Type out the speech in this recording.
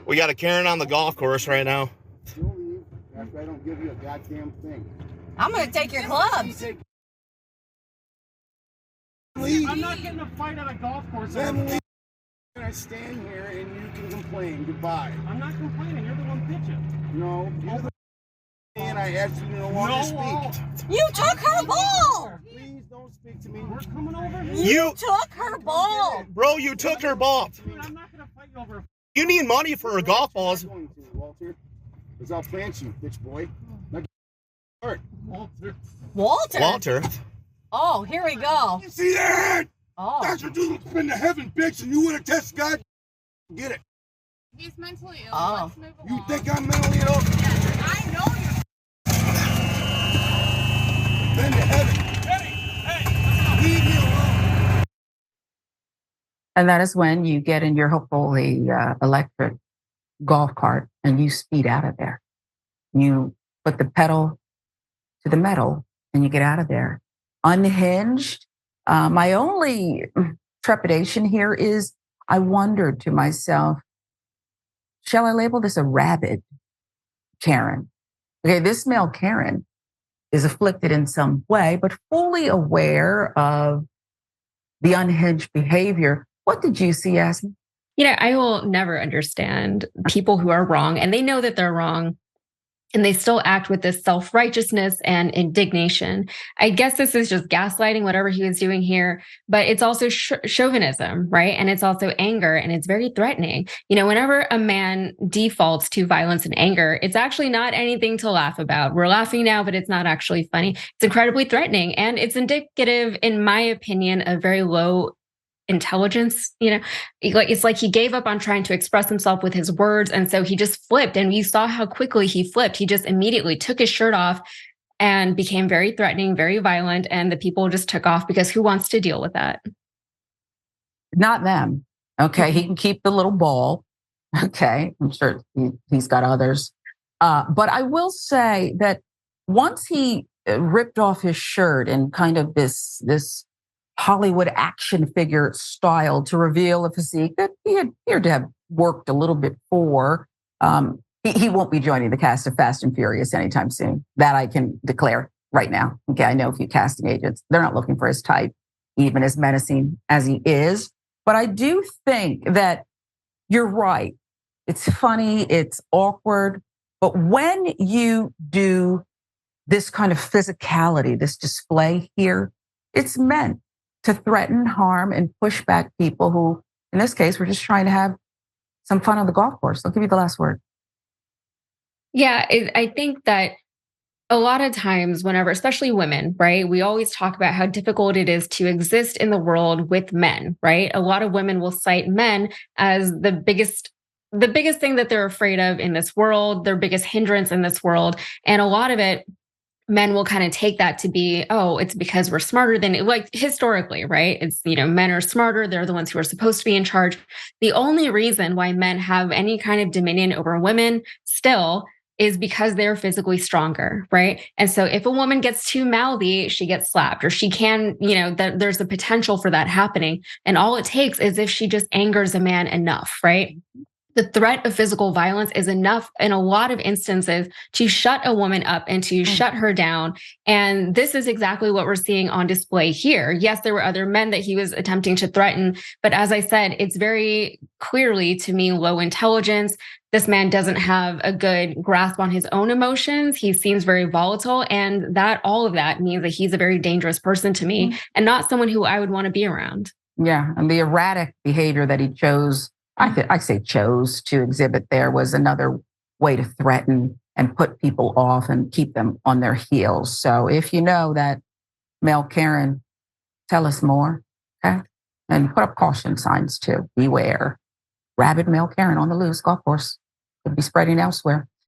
We got a Karen on the golf course right now. You'll leave after I don't give you a goddamn thing. I'm gonna take your clubs. Leave. I'm not getting a fight at a golf course. Then leave. I stand here and you can complain. Goodbye. I'm not complaining. You're the one bitching. No, you're the and I asked you to no longer speak. You took her ball. Please don't speak to me. We're coming over here. You took her ball. Bro, you took her ball. Dude, I'm not gonna fight you over. You need money for her golf balls. I'm not going to, Walter. Because I'll plant you, bitch boy. Now get hurt. Walter. Oh, here we go. You see that? Oh. That's your dude who's been to heaven, bitch, and you want to test God? Get it. He's mentally ill. Oh. Let's move along. You think I'm mentally ill? Yes, I know you're. Been to heaven. Leave me alone. And that is when you get in your hopefully electric golf cart and you speed out of there. You put the pedal to the metal and you get out of there. Unhinged. My only trepidation here is I wondered to myself, shall I label this a rabid Karen? Okay, this male Karen is afflicted in some way, but fully aware of the unhinged behavior. What did you see, Yasmin? I will never understand people who are wrong and they know that they're wrong and they still act with this self-righteousness and indignation. I guess this is just gaslighting, whatever he was doing here, but it's also chauvinism, right? And it's also anger and it's very threatening. Whenever a man defaults to violence and anger, it's actually not anything to laugh about. We're laughing now, but it's not actually funny. It's incredibly threatening and it's indicative, in my opinion, of very low intelligence. It's like he gave up on trying to express himself with his words. And so he just flipped. And we saw how quickly he flipped. He just immediately took his shirt off and became very threatening, very violent. And the people just took off because who wants to deal with that? Not them. Okay. He can keep the little ball. Okay. I'm sure he's got others. But I will say that once he ripped off his shirt and kind of this Hollywood action figure style to reveal a physique that he had appeared to have worked a little bit for. He won't be joining the cast of Fast and Furious anytime soon. That I can declare right now. Okay, I know a few casting agents. They're not looking for his type, even as menacing as he is. But I do think that you're right. It's funny, it's awkward. But when you do this kind of physicality, this display here, it's meant to threaten, harm, and push back people who, in this case, were just trying to have some fun on the golf course. I'll give you the last word. Yeah, I think that a lot of times whenever, especially women, right, we always talk about how difficult it is to exist in the world with men, right? A lot of women will cite men as the biggest thing that they're afraid of in this world, their biggest hindrance in this world. And a lot of it, men will kind of take that to be, oh, it's because we're smarter than, like, historically, right? It's, men are smarter. They're the ones who are supposed to be in charge. The only reason why men have any kind of dominion over women still is because they're physically stronger, right? And so if a woman gets too mouthy, she gets slapped, or she can, there's the potential for that happening. And all it takes is if she just angers a man enough, right? The threat of physical violence is enough in a lot of instances to shut a woman up and to shut her down. And this is exactly what we're seeing on display here. Yes, there were other men that he was attempting to threaten, but as I said, it's very clearly, to me, low intelligence. This man doesn't have a good grasp on his own emotions. He seems very volatile, and all of that means that he's a very dangerous person to me and not someone who I would want to be around. Yeah, and the erratic behavior that he chose, I say chose to exhibit there, was another way to threaten and put people off and keep them on their heels. So if you know that male Karen, tell us more, okay? And put up caution signs too. Beware. Rabid male Karen on the loose golf course. Could be spreading elsewhere.